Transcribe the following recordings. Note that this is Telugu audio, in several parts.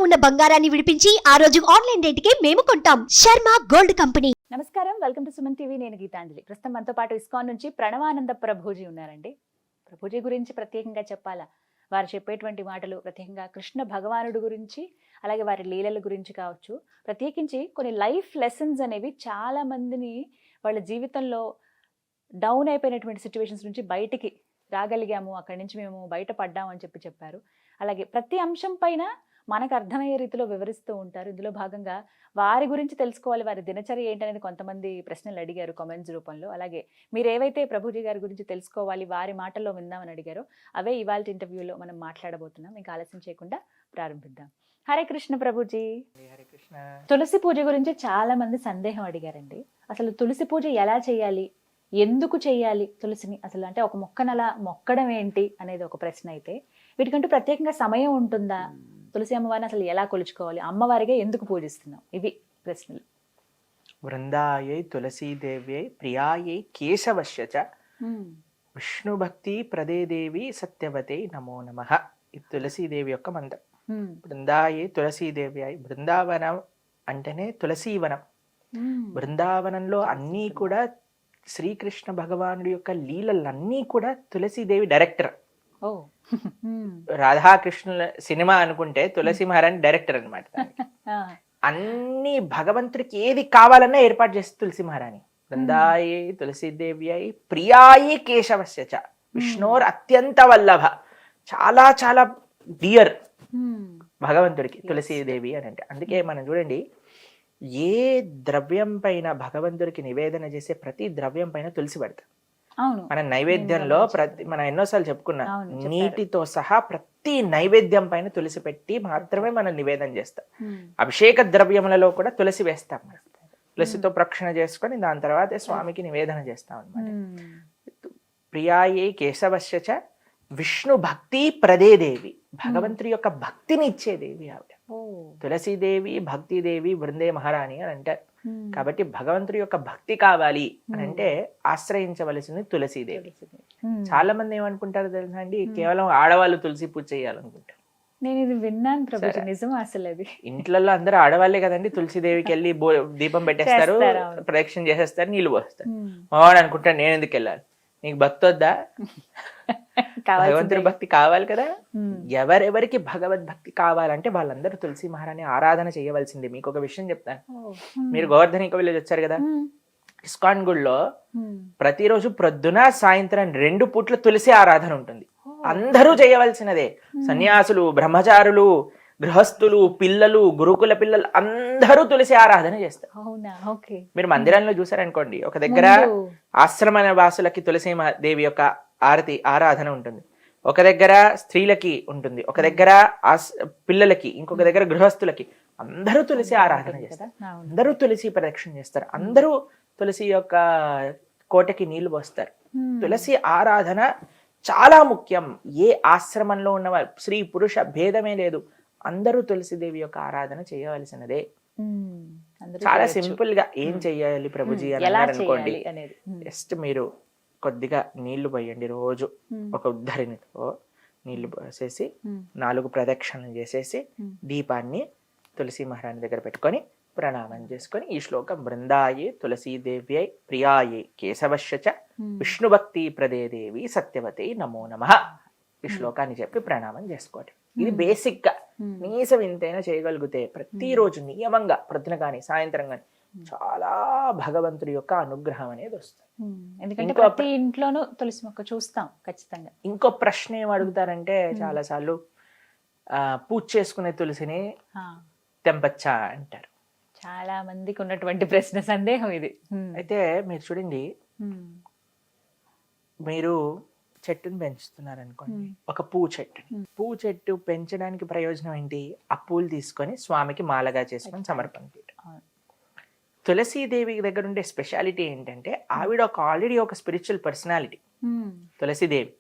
ఉన్న బంగారాన్ని విడిపించి ఆ రోజు ఆన్లైన్ రేటుకే మేము కొంటాం. Sharma gold company. నమస్కారం, వెల్కమ్ టు సుమన్ టీవీ. నేను గీతాంజలి. ప్రస్తుతం మనతో పాటు ఇస్కాన్ నుంచి ప్రణవానంద ప్రభుజీ ఉన్నారండి. ప్రభుజీ గురించి ప్రత్యేకంగా చెప్పాలా, వారు చెప్పేటువంటి మాటలు ప్రత్యేకంగా కృష్ణ భగవానుడు గురించి, అలాగే వారి లీలల గురించి కావచ్చు, ప్రత్యేకించి కొన్ని లైఫ్ లెసన్స్ అనేవి చాలా మందిని వాళ్ళ జీవితంలో డౌన్ అయిపోయినటువంటి సిచ్యువేషన్స్ నుంచి బయటికి రాగలిగాము, అక్కడి నుంచి మేము బయటపడ్డాము అని చెప్పారు. అలాగే ప్రతి అంశం పైన మనకు అర్థమయ్యే రీతిలో వివరిస్తూ ఉంటారు. ఇందులో భాగంగా వారి గురించి తెలుసుకోవాలి, వారి దినచర్య ఏంటనేది కొంతమంది ప్రశ్నలు అడిగారు కామెంట్స్ రూపంలో. అలాగే మీరు ఏవైతే ప్రభుజీ గారి గురించి తెలుసుకోవాలి, వారి మాటల్లో విందామని అడిగారో అవే ఇవాళ ఇంటర్వ్యూలో మనం మాట్లాడబోతున్నాం. ఇంకా ఆలస్యం చేయకుండా ప్రారంభిద్దాం. హరే కృష్ణ ప్రభుజీ. హరే కృష్ణ. తులసి పూజ గురించి చాలా మంది సందేహం అడిగారండి. అసలు తులసి పూజ ఎలా చేయాలి, ఎందుకు చేయాలి తులసిని, అసలు అంటే ఒక మొక్కను అలా మొక్కడం ఏంటి అనేది ఒక ప్రశ్న అయితే, వీటికంటూ ప్రత్యేకంగా సమయం ఉంటుందా, తులసి అమ్మవారిని అసలు ఎలా కొలుచుకోవాలి, అమ్మవారిగా ఎందుకు పూజిస్తున్నాం, ఇవి ప్రశ్నలు. వృందాయై తులసీదేవ్యై ప్రియాయై కేశవశ్య చ విష్ణు భక్తి ప్రదే దేవి సత్యవతే నమో నమః. ఇది తులసీదేవి యొక్క మంత్రం. బృందాయై తులసీదేవ్యై, బృందావనం అంటేనే తులసీవనం. బృందావనంలో అన్నీ కూడా శ్రీకృష్ణ భగవానుడి యొక్క లీలలన్నీ కూడా తులసీదేవి డైరెక్టర్. రాధాకృష్ణుల సినిమా అనుకుంటే తులసి మహారాణి డైరెక్టర్ అనమాట. అన్ని భగవంతుడికి ఏది కావాలన్నా ఏర్పాటు చేస్తే తులసి మహారాణి. బృందాయే తులసీదేవి అయి ప్రియాయి కేశవస్య చ విష్ణోర్ అత్యంత వల్లభ. చాలా చాలా డియర్ భగవంతుడికి తులసీదేవి అని అంటే. అందుకే మనం చూడండి, ఏ ద్రవ్యం పైన భగవంతుడికి నివేదన చేసే ప్రతి ద్రవ్యం పైన తులసి పెడతాం. మన నైవేద్యంలో మనం ఎన్నోసార్లు చెప్పుకున్నాం, నీటితో సహా ప్రతి నైవేద్యం పైన తులసి పెట్టి మాత్రమే మనం నివేదన చేస్తాం. అభిషేక ద్రవ్యములలో కూడా తులసి వేస్తాం. తులసితో ప్రక్షణ చేసుకొని దాని తర్వాత స్వామికి నివేదన చేస్తాం అనమాట. ప్రియాయే కేశవశ్య చ విష్ణు భక్తి ప్రదే దేవి. భగవంతుడి యొక్క భక్తిని ఇచ్చే దేవి ఆవిడ. తులసీదేవి భక్తిదేవి బృందే మహారాణి అని అంటారు. కాబట్టి భగవంతుడి యొక్క భక్తి కావాలి అని అంటే ఆశ్రయించవలసింది తులసీదేవి. చాలా మంది ఏమనుకుంటారు తెలుసా అండి, కేవలం ఆడవాళ్ళు తులసి పూజ చేయాలనుకుంటారు. నేను ఇది విన్నాను ప్రభుజీ, నిజం అసలు అది. ఇంట్లో అందరూ ఆడవాళ్లే కదండి, తులసీదేవికి వెళ్ళి దీపం పెట్టేస్తారు, ప్రదక్షిణ చేసేస్తారు, నీళ్లు పోస్తారు. మావాడు అనుకుంటాడు నేను ఎందుకు వెళ్ళాలి, నీకు భక్తి వద్దా? భగవంతుడి భక్తి కావాలి కదా. ఎవరెవరికి భగవద్భక్తి కావాలంటే వాళ్ళందరూ తులసి మహారాణి ఆరాధన చేయవలసింది. మీకు ఒక విషయం చెప్తాను. మీరు గోవర్ధనిక విలేజ్ వచ్చారు కదా, ఇస్కాన్ గుడిలో ప్రతిరోజు ప్రొద్దున సాయంత్రం 2 పూట్ల తులసి ఆరాధన ఉంటుంది. అందరూ చేయవలసినదే. సన్యాసులు, బ్రహ్మచారులు, గృహస్థులు, పిల్లలు, గురుకుల పిల్లలు అందరూ తులసి ఆరాధన చేస్తారు. మీరు మందిరంలో చూసారనుకోండి, ఒక దగ్గర ఆశ్రమ వాసులకి తులసి దేవి యొక్క ఆరాధన ఉంటుంది, ఒక దగ్గర స్త్రీలకి ఉంటుంది, ఒక దగ్గర పిల్లలకి, ఇంకొక దగ్గర గృహస్థులకి. అందరూ తులసి ఆరాధన చేస్తారు, అందరూ తులసి ప్రదక్షిణ చేస్తారు, అందరూ తులసి యొక్క కోటకి నీళ్లు పోస్తారు. తులసి ఆరాధన చాలా ముఖ్యం. ఏ ఆశ్రమంలో ఉన్నవారు, స్త్రీ పురుష భేదమే లేదు, అందరూ తులసిదేవి యొక్క ఆరాధన చేయవలసినదే. చాలా సింపుల్ గా ఏం చెయ్యాలి ప్రభుజీ అని అనుకోండి, జస్ట్ మీరు కొద్దిగా నీళ్లు పోయండి. రోజు ఒక ఉద్ధరినితో నీళ్లు పోసేసి 4 ప్రదక్షిణలు చేసేసి దీపాన్ని తులసి మహారాణి దగ్గర పెట్టుకొని ప్రణామం చేసుకొని ఈ శ్లోకం, బృందాయే తులసీదేవ్యై ప్రియాయే కేశవశ్య చ విష్ణు భక్తి ప్రదే దేవి సత్యవతే నమో నమః, ఈ శ్లోకాన్ని చెప్పి ప్రణామం చేసుకోండి. ఇది బేసిక్ గా నీసం ఇంతైనా చేయగలిగితే ప్రతిరోజు నియమంగా ప్రొద్దున కానీ సాయంత్రం కానీ చాలా భగవంతుడి యొక్క అనుగ్రహం అనేది వస్తుంది. ఎందుకంటే ప్రతి ఇంట్లోనూ తులసి మొక్క చూస్తాం ఖచ్చితంగా. ఇంకో ప్రశ్న ఏం అడుగుతారంటే, చాలా సార్లు పూజ చేసుకునే తులసిని తెంపచ్చా అంటారు. చాలా మందికి ఉన్నటువంటి ప్రశ్న, సందేహం ఇది. అయితే మీరు చూడండి, మీరు చెట్టుని పెంచుతున్నారు అనుకోండి, ఒక పువ్వు చెట్టు పెంచడానికి ప్రయోజనం ఏంటి? ఆ పూలు తీసుకొని స్వామికి మాలగా చేసుకొని సమర్పణ చేయడం. తులసీదేవి దగ్గర ఉండే స్పెషాలిటీ ఏంటంటే, ఆవిడ ఆల్రెడీ ఒక స్పిరిచువల్ పర్సనాలిటీ తులసీదేవి.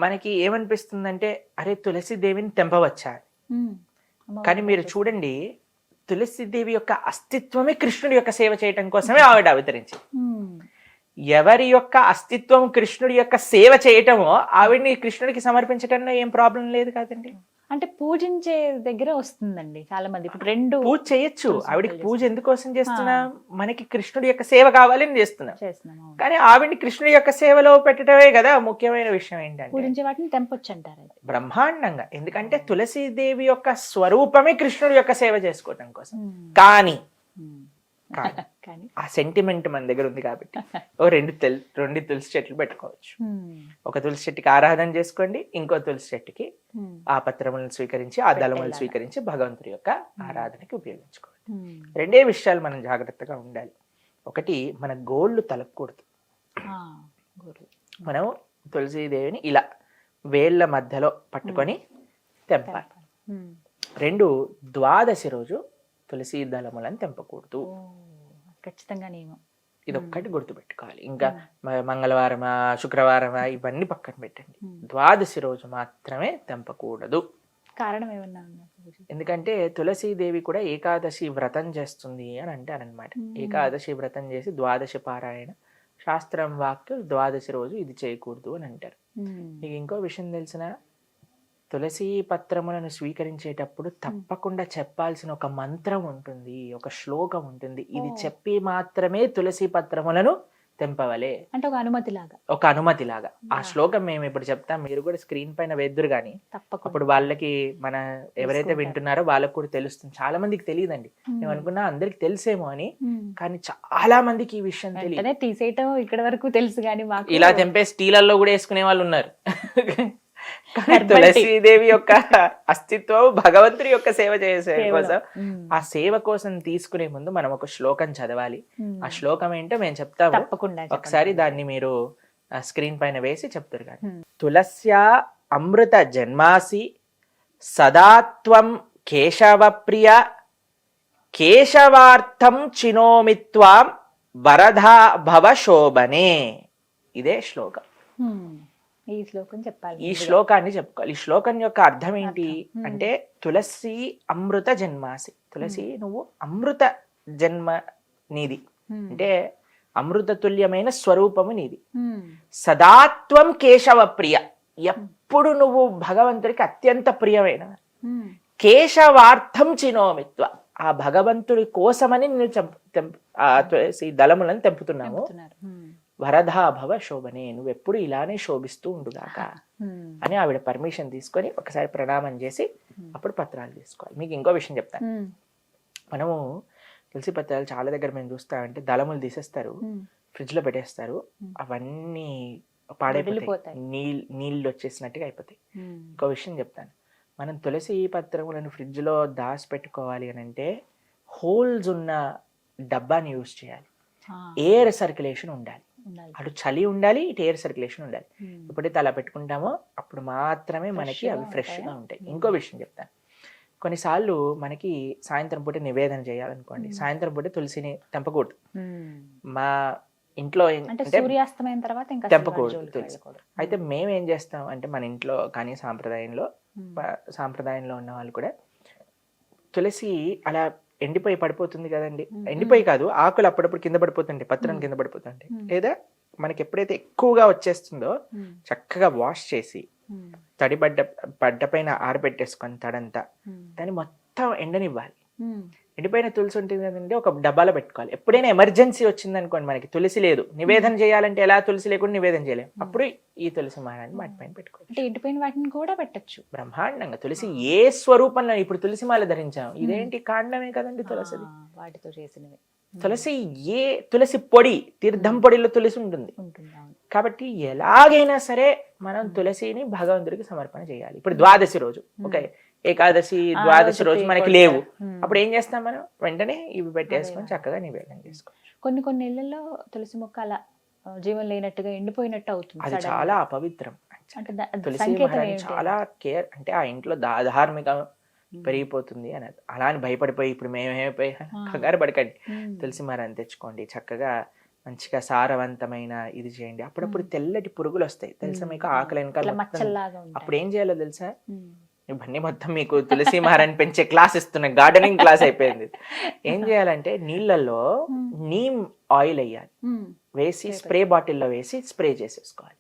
మనకి ఏమనిపిస్తుందంటే, అరే తులసీదేవిని తెంపవచ్చా? కానీ మీరు చూడండి, తులసీదేవి యొక్క అస్తిత్వమే కృష్ణుడి యొక్క సేవ చేయటం కోసమే ఆవిడ అవతరించింది. ఎవరి యొక్క అస్తిత్వం కృష్ణుడి యొక్క సేవ చేయటమో ఆవిడ్ని కృష్ణుడికి సమర్పించటంలో ఏం ప్రాబ్లం లేదు కదండి. అంటే పూజించే దగ్గర వస్తుందండి చాలా మంది. ఇప్పుడు 2 పూజ చేయొచ్చు, తులసి ఆవిడకి మొక్కలు పూజ ఎందుకోసం చేస్తున్నా, మనకి కృష్ణుడి యొక్క సేవ కావాలని చేస్తున్నాం. చేస్తున్నాం. అవును. కానీ ఆవిడ్ని కృష్ణుడి యొక్క సేవలో పెట్టడమే కదా ముఖ్యమైన విషయం. ఏంటంటే పూజించే వాటిని తెంపొచ్చు అంటారు అది. బ్రహ్మాండంగా, ఎందుకంటే తులసీదేవి యొక్క స్వరూపమే కృష్ణుడి యొక్క సేవ చేసుకోవటం కోసం. కానీ కానీ కానీ ఆ సెంటిమెంట్ మన దగ్గర ఉంది కాబట్టి ఓ రెండు తులసి చెట్లు పెట్టుకోవచ్చు. ఒక తులసి చెట్టుకి ఆరాధన చేసుకోండి, ఇంకో తులసి చెట్టుకి ఆ పత్రములను స్వీకరించి ఆ దళములను స్వీకరించి భగవంతుడి యొక్క ఆరాధనకి ఉపయోగించుకోవాలి. రెండే విషయాలు మనం జాగ్రత్తగా ఉండాలి. ఒకటి, మన గోళ్ళు తలకూడదు. మనం తులసీదేవిని ఇలా వేళ్ల మధ్యలో పట్టుకొని తెంపాలి. 2, ద్వాదశి రోజు తులసి దళములను తెంపకూడదు. ఖచ్చితంగా నియమం. ఇదొక్కటి గుర్తుపెట్టుకోవాలి. ఇంకా మంగళవారమా శుక్రవారమా ఇవన్నీ పక్కన పెట్టండి. ద్వాదశి రోజు మాత్రమే తెంపకూడదు. కారణం ఏమన్నా ఉందా? ఎందుకంటే తులసీదేవి కూడా ఏకాదశి వ్రతం చేస్తుంది అని అంటారనమాట. ఏకాదశి వ్రతం చేసి ద్వాదశి పారాయణ, శాస్త్రం వాక్యం ద్వాదశి రోజు ఇది చేయకూడదు అని అంటారు. మీకు ఇంకో విషయం తెలిసిన, తులసి పత్రములను స్వీకరించేటప్పుడు తప్పకుండా చెప్పాల్సిన ఒక మంత్రం ఉంటుంది, ఒక శ్లోకం ఉంటుంది. ఇది చెప్పి మాత్రమే తులసి పత్రములను తెంపవలే, అంటే ఒక అనుమతి లాగా. ఆ శ్లోకం మేము ఇప్పుడు చెప్తాం, మీరు కూడా స్క్రీన్ పైన వేద్దురు కానీ అప్పుడు వాళ్ళకి, మన ఎవరైతే వింటున్నారో వాళ్ళకి కూడా తెలుస్తుంది. చాలా మందికి తెలియదండి. మేము అనుకున్నా అందరికి తెలిసేమో అని, కానీ చాలా మందికి ఈ విషయం తెలియదు. తీసేయటం ఇక్కడ వరకు తెలుసు కానీ ఇలా తెంపే స్టీలల్లో కూడా వేసుకునే వాళ్ళు ఉన్నారు. తులసీదేవి యొక్క అస్తిత్వం భగవంతుడి యొక్క సేవ చేసే కోసం, ఆ సేవ కోసం తీసుకునే ముందు మనం ఒక శ్లోకం చదవాలి. ఆ శ్లోకం ఏంటో మేము చెప్తాము, ఒకసారి దాన్ని మీరు స్క్రీన్ పైన వేసి చెప్తారు. కానీ తులస్యా అమృత జన్మాసి సదాత్వం కేశవ ప్రియ కేశవార్థం చినోమిత్వాం వరధా భవ శోభనే. ఇదే శ్లోకం. ఈ శ్లోకం చెప్పాలి. ఈ శ్లోకాన్ని చెప్పుకోవాలి. ఈ శ్లోకం యొక్క అర్థం ఏంటి అంటే, తులసి అమృత జన్మాసి, తులసి నువ్వు అమృత జన్మ నీది, అంటే అమృత తుల్యమైన స్వరూపము నీది. సదాత్వం కేశవ ప్రియ, ఎప్పుడు నువ్వు భగవంతుడికి అత్యంత ప్రియమైన. కేశవార్థం చినోమిత్వ, ఆ భగవంతుడి కోసమని నేను తులసి దళములను తెంపుతున్నాము. వరధా భవ శోభనే, నువ్వెప్పుడు ఇలానే శోభిస్తూ ఉండుగాక అని ఆవిడ పర్మిషన్ తీసుకొని ఒకసారి ప్రణామం చేసి అప్పుడు పత్రాలు తీసుకోవాలి. మీకు ఇంకో విషయం చెప్తాను. మనము తులసి పత్రాలు చాలా దగ్గర మేము చూస్తామంటే దళములు తీసేస్తారు, ఫ్రిడ్జ్ లో పెట్టేస్తారు, అవన్నీ పాడైపోతాయి, నీళ్ళు వచ్చేసినట్టుగా అయిపోతాయి. ఇంకో విషయం చెప్తాను, మనం తులసి పత్రములను ఫ్రిడ్జ్ లో దాచి పెట్టుకోవాలి అని అంటే హోల్స్ ఉన్న డబ్బాని యూజ్ చేయాలి. ఎయిర్ సర్క్యులేషన్ ఉండాలి, అటు చలి ఉండాలి, ఇటు ఎయిర్ సర్క్యులేషన్ ఉండాలి. ఎప్పుడైతే అలా పెట్టుకుంటామో అప్పుడు మాత్రమే మనకి అవి ఫ్రెష్ గా ఉంటాయి. ఇంకో విషయం చెప్తాను, కొన్నిసార్లు మనకి సాయంత్రం పూట నివేదన చేయాలనుకోండి, సాయంత్రం పూట తులసిని తెంపకూడదు. మా ఇంట్లో సూర్యాస్తమైన తర్వాత తెంపకూడదు తులసి. అయితే మేము ఏం చేస్తాం అంటే, మన ఇంట్లో కానీ సాంప్రదాయంలో ఉన్న వాళ్ళు కూడా తులసి అలా ఎండిపోయి పడిపోతుంది కదండి, ఎండిపోయి కాదు, ఆకులు అప్పుడప్పుడు కింద పడిపోతుంటాయి, పత్రం కింద పడిపోతుంటాయి. లేదా మనకి ఎప్పుడైతే ఎక్కువగా వచ్చేస్తుందో చక్కగా వాష్ చేసి తడి బడ్డ పైన ఆరబెట్టేసుకొని తడంతా, దాన్ని మొత్తం ఎండనివ్వాలి. ఎండిపోయిన తులసి ఉంటుంది కదండి, ఒక డబ్బాలో పెట్టుకోవాలి. ఎప్పుడైనా ఎమర్జెన్సీ వచ్చింది అనుకోండి, మనకి తులసి లేదు, నివేదన చేయాలంటే ఎలా తులసి లేకుండా నివేదన చేయలేము, అప్పుడు ఈ తులసి మాలని వాటి పైన పెట్టుకోవాలి. అంటే ఎండిపోయిన వాటిని కూడా పెట్టచ్చు బ్రహ్మాండంగా. తులసి ఏ స్వరూపంలో, ఇప్పుడు తులసి మాల ధరించాం, ఇదేంటి కాండమే కదండి తులసిది, వాటితో చేసినవి. తులసి పొడి, తీర్థం పొడిలో తులసి ఉంటుంది కాబట్టి ఎలాగైనా సరే మనం తులసిని భగవంతుడికి సమర్పణ చేయాలి. ఇప్పుడు ద్వాదశి రోజు, ఓకే, ఏకాదశి ద్వాదశి రోజు మనకి లేవు, అప్పుడు ఏం చేస్తాం మనం, వెంటనే ఇవి పెట్టేసుకొని చక్కగా నివేదన చేసుకోవచ్చు. కొన్ని ఇళ్లలో తులసి మొక్క అలా జీవం లేనట్టుగా ఎండిపోయినట్టు అవుతుంది, అది చాలా అపవిత్రం. తులసి మహారాణి చాలా కేర్, అంటే ఆ ఇంట్లో ధార్మిక పెరిగిపోతుంది అని. అలా అని భయపడిపోయి ఇప్పుడు మేమేమైపోయి కంగారు పడకండి, తులసి మహారాణి తెచ్చుకోండి, చక్కగా మంచిగా సారవంతమైన ఇది చేయండి. అప్పుడప్పుడు తెల్లటి పురుగులు వస్తాయి తెలుసా మీకు, ఆకలి వెనకాల. అప్పుడు ఏం చేయాలో తెలుసా, ఇవన్నీ మొత్తం మీకు తులసి మహారాణి పెంచే క్లాస్ ఇస్తున్నా, గార్డెనింగ్ క్లాస్ అయిపోయింది. ఏం చేయాలంటే నీళ్ళల్లో నీమ్ ఆయిల్ వేయాలి, వేసి స్ప్రే బాటిల్లో వేసి స్ప్రే చేసేసుకోవాలి,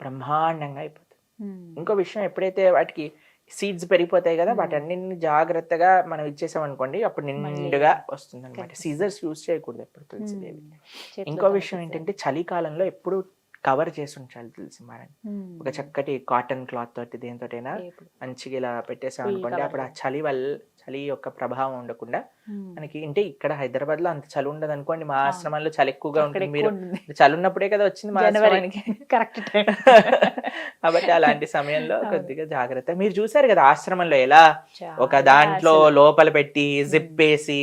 బ్రహ్మాండంగా అయిపోతుంది. ఇంకో విషయం, ఎప్పుడైతే వాటికి సీడ్స్ పెరిగిపోతాయి కదా, వాటన్నిటిని జాగ్రత్తగా మనం ఇచ్చేసాం అనుకోండి, అప్పుడు నిండుగా వస్తుంది అనమాట. సీజర్స్ యూజ్ చేయకూడదు ఎప్పుడు తులసిదేవి. ఇంకో విషయం ఏంటంటే చలికాలంలో ఎప్పుడు కవర్ చేసి ఉంచాలి తులసి మాలని. ఒక చక్కటి కాటన్ క్లాత్ తోటి దేనితోటైనా మంచిగా ఇలా పెట్టేసాం అనుకోండి, అప్పుడు ఆ చలి యొక్క ప్రభావం ఉండకుండా మనకి. అంటే ఇక్కడ హైదరాబాద్ లో అంత చలి ఉండదు అనుకోండి, మా ఆశ్రమంలో చలి ఎక్కువగా ఉంటుంది. మీరు చలి ఉన్నప్పుడే కదా వచ్చింది మా ఆశ్రమానికి, కరెక్ట్. కాబట్టి అలాంటి సమయంలో కొద్దిగా జాగ్రత్త. మీరు చూసారు కదా ఆశ్రమంలో ఎలా ఒక దాంట్లో లోపల పెట్టి జిప్ వేసి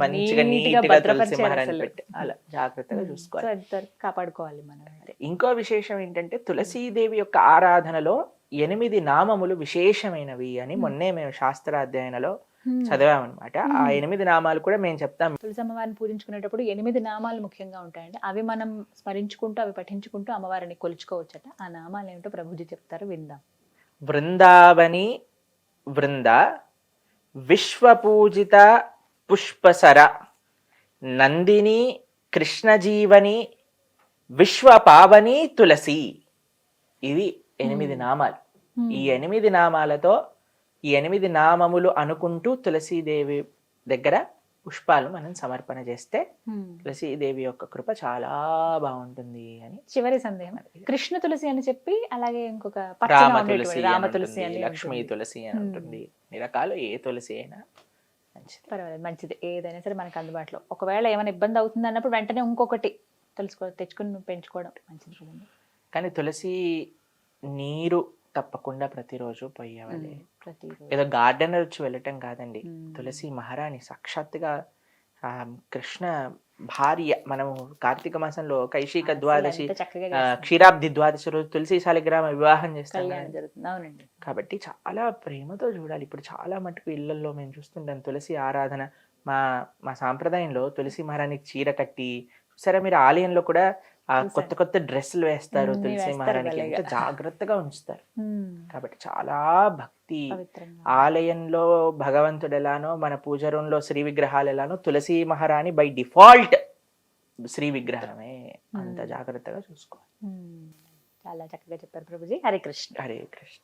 మంచిగా నీట్ గా తులసి మహారాణి పెట్టి అలా జాగ్రత్తగా చూసుకోవాలి, కాపాడుకోవాలి మనం. ఇంకో విశేషం ఏంటంటే తులసీదేవి యొక్క ఆరాధనలో 8 నామములు విశేషమైనవి అని మొన్నే మేము శాస్త్రాధ్యయనలో చదివామన్నమాట. ఆ 8 నామాలు కూడా మేము చెప్తాం. తులసి అమ్మవారిని పూజించుకునేటప్పుడు 8 నామాలు ముఖ్యంగా ఉంటాయండి. అవి మనం స్మరించుకుంటూ అవి పఠించుకుంటూ అమ్మవారిని కొలుచుకోవచ్చట. ఆ నామాలు ఏమిటో ప్రభుజీ చెప్తారు, విందాం. బృందావని బృంద, విశ్వపూజిత పుష్పసర, నందిని కృష్ణజీవని, విశ్వపావని తులసి. ఇవి 8 నామాలు. ఈ 8 నామాలతో ఈ 8 నామములు అనుకుంటూ తులసీదేవి దగ్గర పుష్పాలు మనం సమర్పణ చేస్తే తులసీదేవి యొక్క కృప చాలా బాగుంటుంది అని. చివరి సందేహం, కృష్ణ తులసి అని చెప్పి అలాగే ఇంకొక రామ తులసి, రామ తులసి అని, లక్ష్మీ తులసి అని ఉంటుంది. ఇన్ని రకాలు, ఏ తులసి అయినా మంచిది, పర్వాలేదు, మంచిది. ఏదైనా సరే మనకు అందుబాటులో. ఒకవేళ ఏమైనా ఇబ్బంది అవుతుంది అన్నప్పుడు వెంటనే ఇంకొకటి తెచ్చుకుని పెంచుకోవడం మంచిది కదండి. కానీ తులసి నీరు తప్పకుండా ప్రతిరోజు పోయేవాలి. ఏదో గార్డెనర్ వచ్చి వెళ్ళటం కాదండి. తులసి మహారాణి సాక్షాత్తుగా కృష్ణ భార్య. మనము కార్తీక మాసంలో కైశిక ద్వాదశి, క్షీరాబ్ది ద్వాదశి రోజు తులసి శాలిగ్రామ వివాహం చేస్తాం కాబట్టి చాలా ప్రేమతో చూడాలి. ఇప్పుడు చాలా మటుకు ఇళ్లలో మేము చూస్తుంటాం తులసి ఆరాధన. మా సాంప్రదాయంలో తులసి మహారాణికి చీర కట్టి, సరే మీరు ఆలయంలో కూడా ఆ కొత్త డ్రెస్సులు వేస్తారు తులసి మహారాణికి, ఎంత జాగ్రత్తగా ఉంచుతారు. కాబట్టి చాలా భక్తి. ఆలయంలో భగవంతుడు ఎలానో, మన పూజ రూమ్లో శ్రీ విగ్రహాలు ఎలానో, తులసి మహారాణి బై డిఫాల్ట్ శ్రీ విగ్రహమే. అంత జాగ్రత్తగా చూసుకోవాలి. చాలా చక్కగా చెప్పారు ప్రభుజీ. హరే కృష్ణ. హరే కృష్ణ.